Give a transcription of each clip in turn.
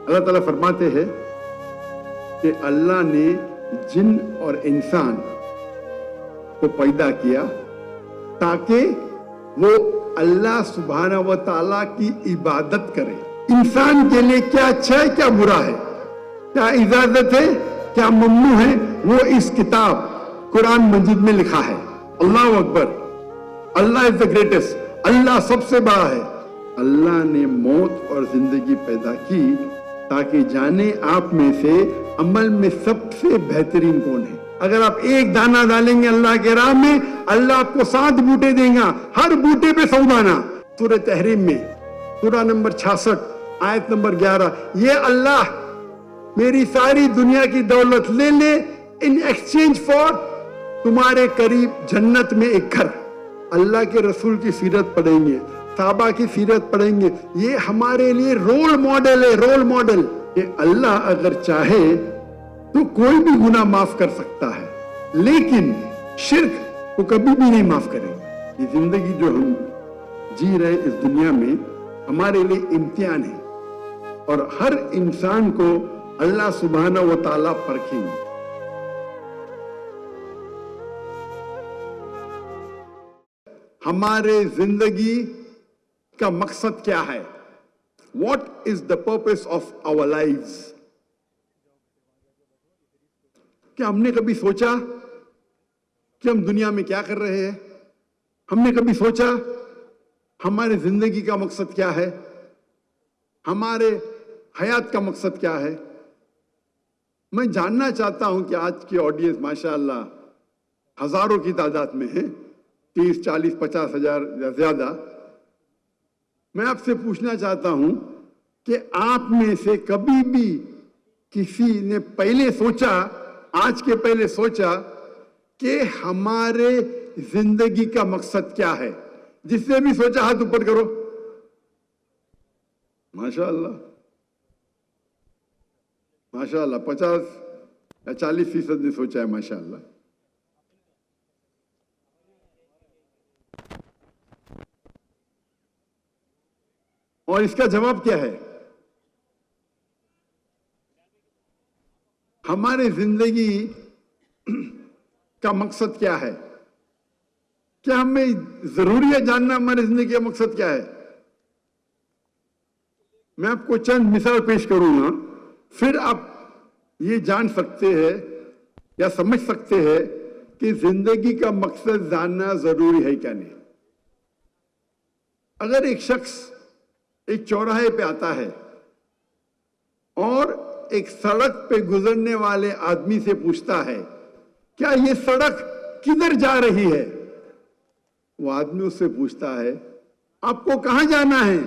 اللہ تعالیٰ فرماتے ہیں کہ اللہ نے جن اور انسان کو پیدا کیا تاکہ وہ اللہ سبحانہ و تعالیٰ کی عبادت کرے. انسان کے لیے کیا اچھا ہے کیا برا ہے, کیا اجازت ہے کیا ممنوع ہے, وہ اس کتاب قرآن مجید میں لکھا ہے. اللہ اکبر, اللہ از دا گریٹسٹ, اللہ سب سے بڑا ہے. اللہ نے موت اور زندگی پیدا کی تاکہ جانے آپ میں سے عمل میں سب سے بہترین کون ہے. اگر آپ ایک دانہ ڈالیں گے اللہ کے راہ میں, اللہ آپ کو 7 بوٹے دیں گا, ہر بوٹے پہ 100 دانہ. سورہ تحریم میں سورہ نمبر 66 آیت نمبر 11, یہ اللہ میری ساری دنیا کی دولت لے لے ان ایکسچینج فار تمہارے قریب جنت میں ایک گھر. اللہ کے رسول کی سیرت پڑھیں گے, صحابہ کی سیرت پڑھیں گے, یہ ہمارے لیے رول ماڈل ہے, رول ماڈل. کہ اللہ اگر چاہے تو کوئی بھی گناہ معاف کر سکتا ہے, لیکن شرک کو کبھی بھی نہیں معاف کرے گا. یہ زندگی جو ہم جی رہے اس دنیا میں ہمارے لیے امتحان ہے, اور ہر انسان کو اللہ سبحانہ و تعالیٰ پرکھیں گے. ہمارے زندگی کا مقصد کیا ہے؟ What is the purpose of our lives? کیا ہم نے کبھی سوچا کہ ہم دنیا میں کیا کر رہے ہیں؟ ہم نے کبھی سوچا ہمارے زندگی کا مقصد کیا ہے؟ ہمارے حیات کا مقصد کیا ہے؟ میں جاننا چاہتا ہوں کہ آج کی آڈینس ماشاءاللہ ہزاروں کی تعداد میں ہے, 30, 40, 50 ہزار یا زیادہ. میں آپ سے پوچھنا چاہتا ہوں کہ آپ میں سے کبھی بھی کسی نے پہلے سوچا, آج کے پہلے سوچا کہ ہمارے زندگی کا مقصد کیا ہے؟ جس نے بھی سوچا ہاتھ اوپر کرو. ماشاءاللہ ماشاءاللہ 50 یا 40% نے سوچا ہے. ماشاءاللہ. اور اس کا جواب کیا ہے؟ ہمارے زندگی کا مقصد کیا ہے؟ کیا ہمیں ضروری ہے جاننا ہماری زندگی کا مقصد کیا ہے؟ میں آپ کو چند مثال پیش کروں گا, پھر آپ یہ جان سکتے ہیں یا سمجھ سکتے ہیں کہ زندگی کا مقصد جاننا ضروری ہے کیا نہیں. اگر ایک شخص ایک چوراہے پہ آتا ہے اور ایک سڑک پہ گزرنے والے آدمی سے پوچھتا ہے کیا یہ سڑک کدھر جا رہی ہے, وہ آدمی اس سے پوچھتا ہے آپ کو کہاں جانا ہے,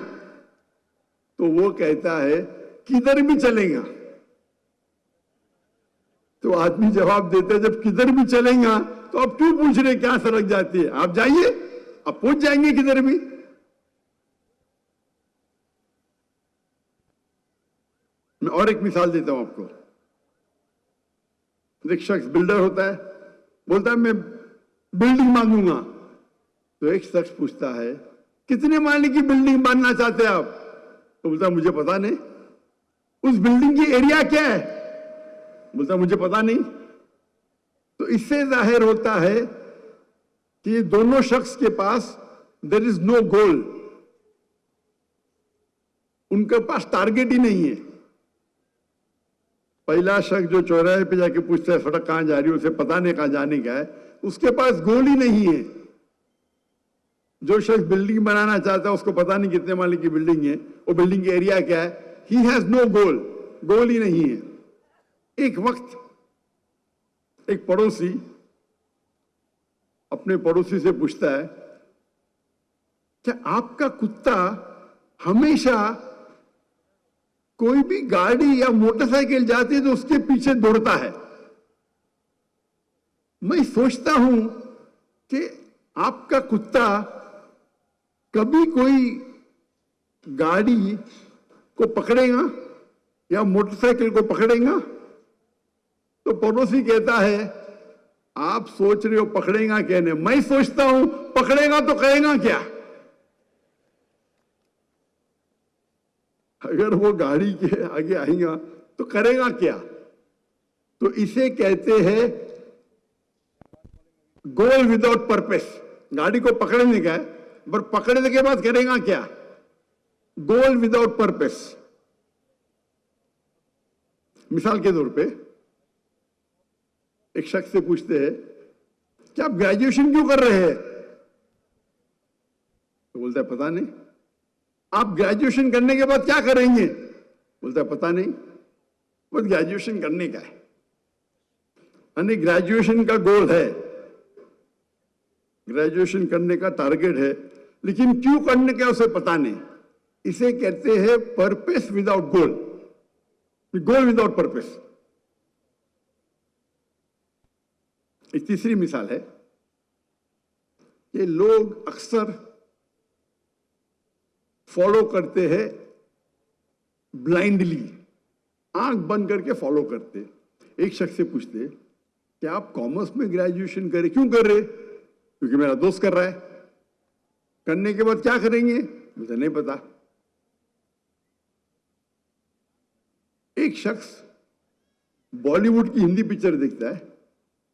تو وہ کہتا ہے کدھر بھی چلیں گا. تو آدمی جواب دیتا ہے جب کدھر بھی چلیں گا تو اب کیوں پوچھ رہے کیا سڑک جاتی ہے, آپ جائیے, آپ پہنچ جائیں گے کدھر بھی. میں اور ایک مثال دیتا ہوں آپ کو. ایک شخص بلڈر ہوتا ہے, بولتا ہے میں بلڈنگ باندھوں گا. تو ایک شخص پوچھتا ہے کتنے مالے کی بلڈنگ باندھنا چاہتے ہیں آپ, تو بولتا ہے مجھے پتا نہیں. اس بلڈنگ کی ایریا کیا ہے, بولتا ہے مجھے پتا نہیں. تو اس سے ظاہر ہوتا ہے کہ یہ دونوں شخص کے پاس there is no goal, ان کے پاس ٹارگیٹ ہی نہیں ہے. پہلا شخص جو چوراہے پہ جا کے پوچھتا ہے سڑک کہاں جا رہی ہے, اسے پتا نہیں کہاں جانے کا ہے, اس کے پاس گول ہی نہیں ہے. جو شخص بلڈنگ بنانا چاہتا ہے اس کو پتا نہیں کتنے مالے کی بلڈنگ ہے, وہ بلڈنگ کا ایریا کیا ہے, he has no goal, گول ہی نہیں ہے. ایک وقت ایک پڑوسی اپنے پڑوسی سے پوچھتا ہے کیا آپ کا کتا ہمیشہ کوئی بھی گاڑی یا موٹر سائیکل جاتی ہے تو اس کے پیچھے دوڑتا ہے؟ میں سوچتا ہوں کہ آپ کا کتا کبھی کوئی گاڑی کو پکڑے گا یا موٹر سائیکل کو پکڑے گا؟ تو پڑوسی کہتا ہے آپ سوچ رہے ہو پکڑے گا کہنے, میں سوچتا ہوں پکڑے گا تو کہے گا کیا. अगर वो गाड़ी के आगे आएगा तो करेगा क्या? तो इसे कहते हैं गोल विदाउट पर्पस। गाड़ी को पकड़ने का है, पर पकड़ने के बाद करेगा क्या? गोल विदाउट पर्पस। मिसाल के तौर पे एक शख्स से पूछते हैं कि आप ग्रेजुएशन क्यों कर रहे हैं? तो बोलता है पता नहीं। आप ग्रेजुएशन करने के बाद क्या करेंगे? बोलता है पता नहीं, बस ग्रेजुएशन करने का है। यानी ग्रेजुएशन का गोल है, ग्रेजुएशन करने का टारगेट है, लेकिन क्यों करने का उसे पता नहीं। इसे कहते हैं पर्पस विदाउट गोल, गोल विदाउट पर्पस। एक तीसरी मिसाल है कि लोग अक्सर फॉलो करते हैं ब्लाइंडली, आंख बंद करके फॉलो करते। एक शख्स से पूछते कि आप कॉमर्स में ग्रेजुएशन करें, क्यों कर रहे? क्योंकि मेरा दोस्त कर रहा है। करने के बाद क्या करेंगे? मुझे नहीं पता। एक शख्स बॉलीवुड की हिंदी पिक्चर देखता है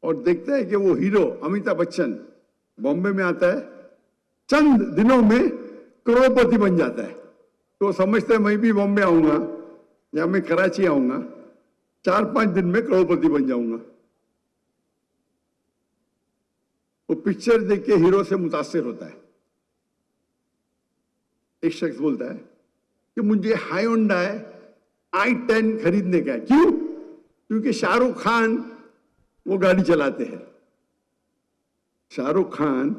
और देखता है कि वो हीरो अमिताभ बच्चन बॉम्बे में आता है, चंद दिनों में करोड़पति बन जाता है। तो समझता है मैं भी बॉम्बे आऊंगा या मैं कराची आऊंगा, 4-5 दिन में करोड़पति बन जाऊंगा। वो पिक्चर देख के हीरो से मुतासिर होता है। एक शख्स बोलता है कि मुझे हायोंडाई i10 खरीदने का है। क्यों? क्योंकि शाहरुख खान वो गाड़ी चलाते हैं। शाहरुख खान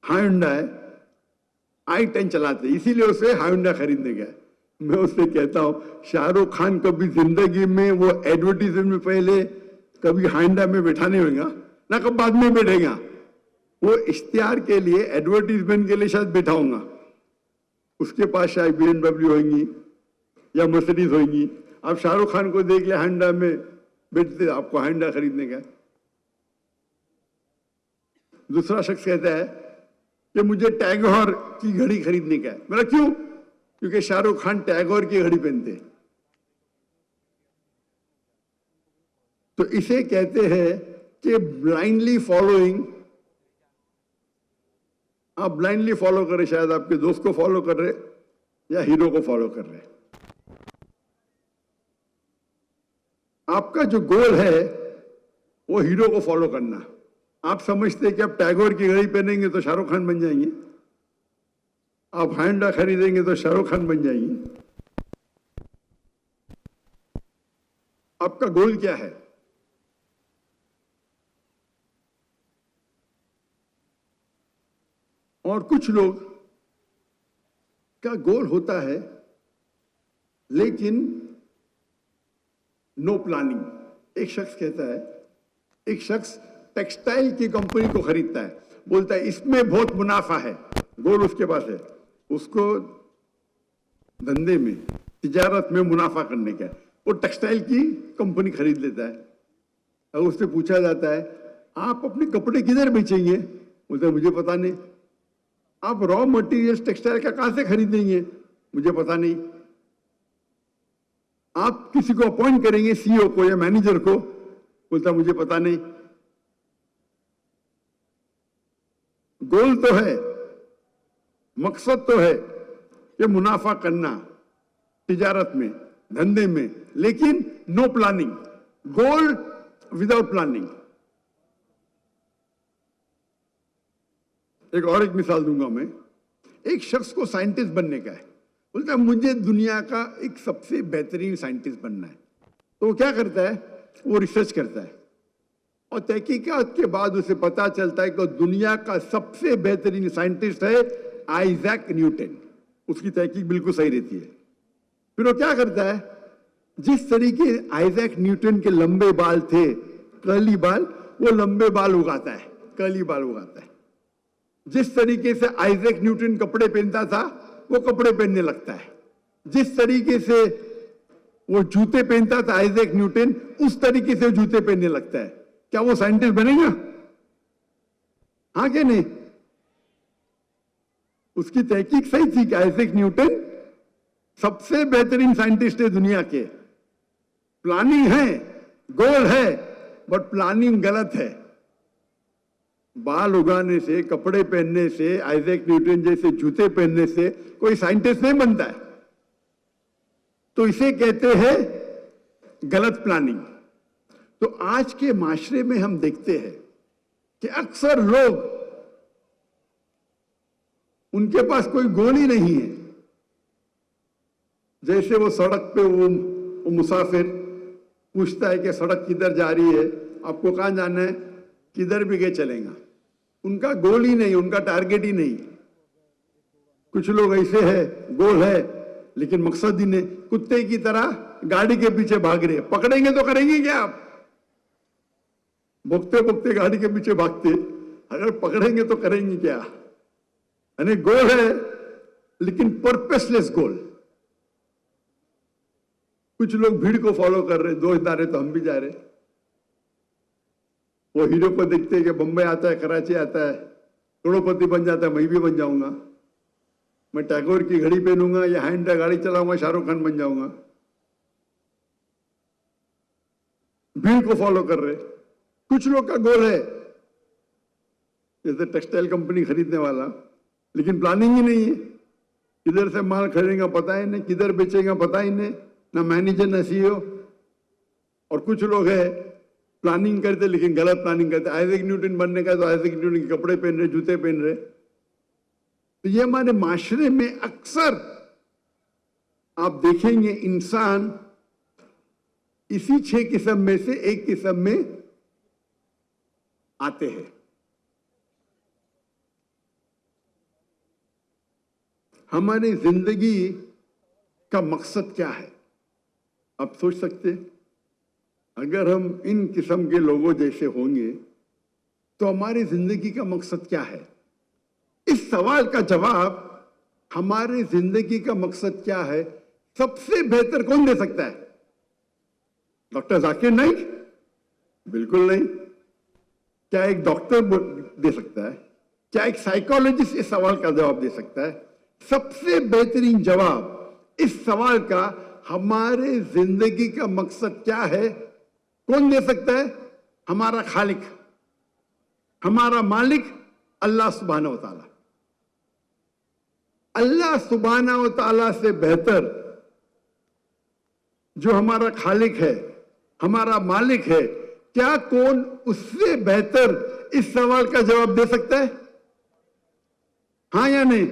हायोंडाई i10 चलाते, इसीलिए उसे हायोंडा खरीदने गया। मैं उससे कहता हूं शाहरुख खान कभी जिंदगी में वो एडवर्टीजमेंट में पहले कभी हायोंडा में बैठा नहीं होगा ना, कब बाद में बैठेगा। वो इश्तिहार के लिए, एडवर्टीजमेंट के लिए शायद बैठा होगा। उसके पास शायद BMW होंगी या मर्सिडीज होंगी। आप शाहरुख खान को देख ले हायोंडा में बैठते, आपको हायोंडा खरीदने का। दूसरा शख्स कहता है कि मुझे टैगोर की घड़ी खरीदने का है। मेरा क्यों? क्योंकि शाहरुख खान टैगोर की घड़ी पहनते। तो इसे कहते हैं कि ब्लाइंडली फॉलोइंग। आप ब्लाइंडली फॉलो कर रहे, शायद आपके दोस्त को फॉलो कर रहे या हीरो को फॉलो कर रहे। आपका जो गोल है वो हीरो को फॉलो करना। आप समझते हैं कि आप टैगोर की घड़ी पहनेंगे तो शाहरुख खान बन जाएंगे, आप हायोंडा खरीदेंगे तो शाहरुख खान बन जाएंगे। आपका गोल क्या है? और कुछ लोग का गोल होता है लेकिन नो प्लानिंग। एक शख्स कहता है, एक शख्स टेक्सटाइल की कंपनी को खरीदता है, बोलता है इसमें बहुत मुनाफा है, गोल उसके पास है, उसको धंधे में, तिजारत में मुनाफा करने का। वो टेक्सटाइल की कंपनी खरीद लेता है। और उससे पूछा जाता है आप अपने कपड़े किधर बेचेंगे? बोलता है मुझे पता नहीं। आप रॉ मटेरियल्स टेक्सटाइल का कहां से खरीदेंगे? मुझे पता नहीं। आप किसी को अपॉइंट करेंगे, CEO को या मैनेजर को? बोलता मुझे पता नहीं। गोल तो है, मकसद तो है कि मुनाफा करना तिजारत में, धंधे में, लेकिन नो प्लानिंग, गोल विदाउट प्लानिंग। एक मिसाल दूंगा मैं। एक शख्स को साइंटिस्ट बनने का है, बोलता है मुझे दुनिया का एक सबसे बेहतरीन साइंटिस्ट बनना है। तो वो क्या करता है? वो रिसर्च करता है और तहकीकात के बाद उसे पता चलता है कि दुनिया का सबसे बेहतरीन साइंटिस्ट है आइजैक न्यूटन। उसकी तहकीक बिल्कुल सही रहती है। फिर वो क्या करता है? जिस तरीके आइजैक न्यूटन के लंबे बाल थे, कर्ली बाल, वो लंबे बाल उगाता है, कर्ली बाल उगाता है। जिस तरीके से आइजैक न्यूटन कपड़े पहनता था, वो कपड़े पहनने लगता है। जिस तरीके से वो जूते पहनता था आइजैक न्यूटन, उस तरीके से जूते पहनने लगता है। क्या वो साइंटिस्ट बनेगा? हाँ कि नहीं? उसकी तहकीक सही थी कि आइजैक न्यूटन सबसे बेहतरीन साइंटिस्ट है दुनिया के। प्लानिंग है, गोल है, बट प्लानिंग गलत है। बाल उगाने से, कपड़े पहनने से, आइजैक न्यूटन जैसे जूते पहनने से कोई साइंटिस्ट नहीं बनता है। तो इसे कहते हैं गलत प्लानिंग। तो आज के माशरे में हम देखते हैं कि अक्सर लोग, उनके पास कोई गोल ही नहीं है। जैसे वो सड़क पे वो मुसाफिर पूछता है कि सड़क किधर जा रही है, आपको कहां जाना है, किधर भी गए चलेगा। उनका गोल ही नहीं, उनका टारगेट ही नहीं। कुछ लोग ऐसे हैं, गोल है लेकिन मकसद ही नहीं, कुत्ते की तरह गाड़ी के पीछे भाग रहे। पकड़ेंगे तो करेंगे क्या आप? भोगते भोगते गाड़ी के पीछे भागते, अगर पकड़ेंगे तो करेंगे क्या? यानी गोल है लेकिन पर्पसलेस गोल। कुछ लोग भीड़ को फॉलो कर रहे, दोस्त जा रहे तो हम भी जा रहे। वो हीरो को देखते हैं कि बम्बई आता है, कराची आता है, करोड़पति बन जाता है, मैं भी बन जाऊंगा। मैं टैगोर की घड़ी पहनूंगा या हैंड गाड़ी चलाऊंगा, शाहरुख खान बन जाऊंगा। भीड़ को फॉलो कर रहे। कुछ लोग का गोल है जैसे टेक्सटाइल कंपनी खरीदने वाला, लेकिन प्लानिंग ही नहीं है। किधर से माल खरीदेगा पता ही नहीं, किधर बेचेगा पता ही नहीं, ना मैनेजर ना सीईओ। और कुछ लोग है प्लानिंग करते लेकिन गलत प्लानिंग करते। आइजैक न्यूटन बनने का तो आइजैक न्यूटन के कपड़े पहन रहे, जूते पहन रहे। तो ये हमारे माशरे में अक्सर आप देखेंगे इंसान इसी 6 किस्म में से एक किस्म में आते हैं। हमारी जिंदगी का मकसद क्या है? आप सोच सकते हैं, अगर हम इन किस्म के लोगों जैसे होंगे तो हमारी जिंदगी का मकसद क्या है? इस सवाल का जवाब, हमारी जिंदगी का मकसद क्या है, सबसे बेहतर कौन दे सकता है? डॉक्टर जाकिर नाइक? बिल्कुल नहीं। क्या एक डॉक्टर दे सकता है? क्या एक साइकोलॉजिस्ट इस सवाल का जवाब दे सकता है? सबसे बेहतरीन जवाब इस सवाल का, हमारे जिंदगी का मकसद क्या है, कौन दे सकता है? हमारा खालिक, हमारा मालिक अल्लाह सुब्हानहू व तआला। अल्लाह सुब्हानहू व तआला से बेहतर जो हमारा खालिक है, हमारा मालिक है, क्या कोई उससे बेहतर इस सवाल का जवाब दे सकता है? हां या नहीं?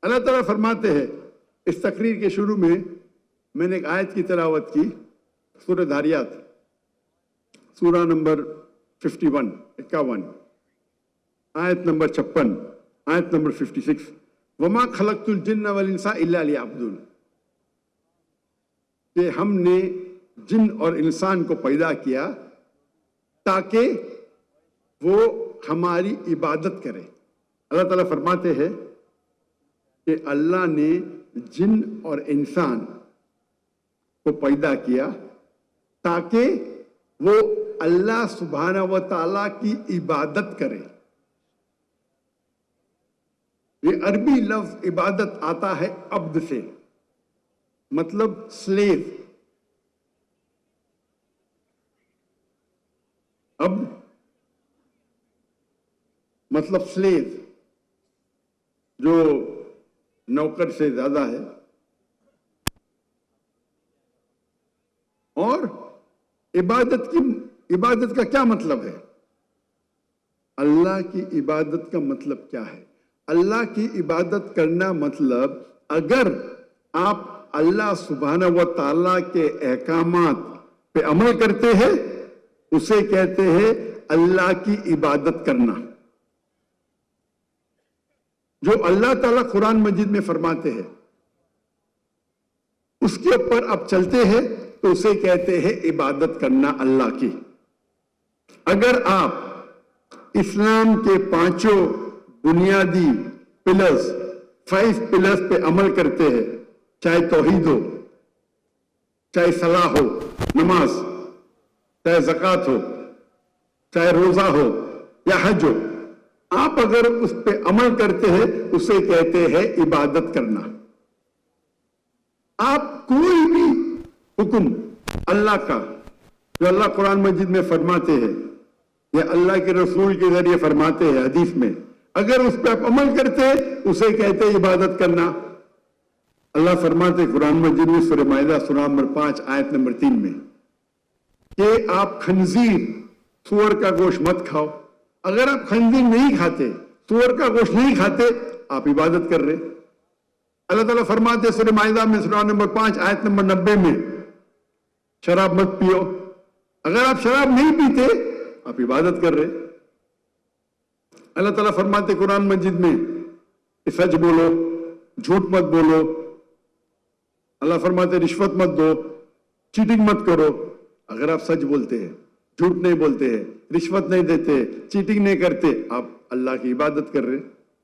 अल्लाह ताला फरमाते हैं, इस तकरीर के शुरू में मैंने एक आयत की तिलावत की, सूरह धारियात, सूरा नंबर 51, आयत नंबर 56, आयत नंबर 56, वमा खलक़तुल जिन्न वल इंसा इल्ला लियअबुदून। कि हमने जिन और इंसान को पैदा किया ताकि वो हमारी इबादत करे। अल्लाह ताला फरमाते हैं कि अल्लाह ने जिन और इंसान को पैदा किया ताकि वो अल्लाह सुब्हानहू व तआला की इबादत करे। ये अरबी लफ्ज इबादत आता है अब्द से, मतलब स्लेव। अब मतलब स्लेव, जो नौकर से ज्यादा है। और इबादत का क्या मतलब है? अल्लाह की इबादत का मतलब क्या है? अल्लाह की इबादत करना मतलब, अगर आप अल्लाह सुब्हानहू व तआला के अहकामात पे अमल करते हैं, उसे कहते हैं अल्लाह की इबादत करना। जो अल्लाह ताला कुरान मजीद में फरमाते हैं उसके ऊपर आप चलते हैं तो उसे कहते हैं इबादत करना अल्लाह की। अगर आप इस्लाम के 5 बुनियादी पिलर्स, 5 पिलर्स पे अमल करते हैं, चाहे तौहीद हो, चाहे सलाह हो, नमाज, चाहे ज़कात हो, चाहे रोजा हो या हज हो, آپ اگر اس پہ عمل کرتے ہیں اسے کہتے ہیں عبادت کرنا. آپ کوئی بھی حکم اللہ کا جو اللہ قرآن مجید میں فرماتے ہیں یا اللہ کے رسول کے ذریعے فرماتے ہیں حدیث میں, اگر اس پہ آپ عمل کرتے ہیں اسے کہتے ہیں عبادت کرنا. اللہ فرماتے ہیں قرآن مجید میں سورہ مائدہ سورہ نمبر 5 آیت نمبر 3 میں کہ آپ خنزیر سور کا گوشت مت کھاؤ. اگر آپ خنزیر نہیں کھاتے, سور کا گوشت نہیں کھاتے, آپ عبادت کر رہے. اللہ تعالیٰ فرماتے سورہ مائدہ میں سورہ نمبر 5 آیت نمبر 90 میں شراب مت پیو. اگر آپ شراب نہیں پیتے آپ عبادت کر رہے. اللہ تعالیٰ فرماتے قرآن مجید میں کہ سچ بولو, جھوٹ مت بولو. اللہ فرماتے رشوت مت دو, چیٹنگ مت کرو. اگر آپ سچ بولتے ہیں, جھوٹ نہیں بولتے ہیں, رشوت نہیں دیتے, چیٹنگ نہیں کرتے, آپ اللہ کی عبادت کر رہے.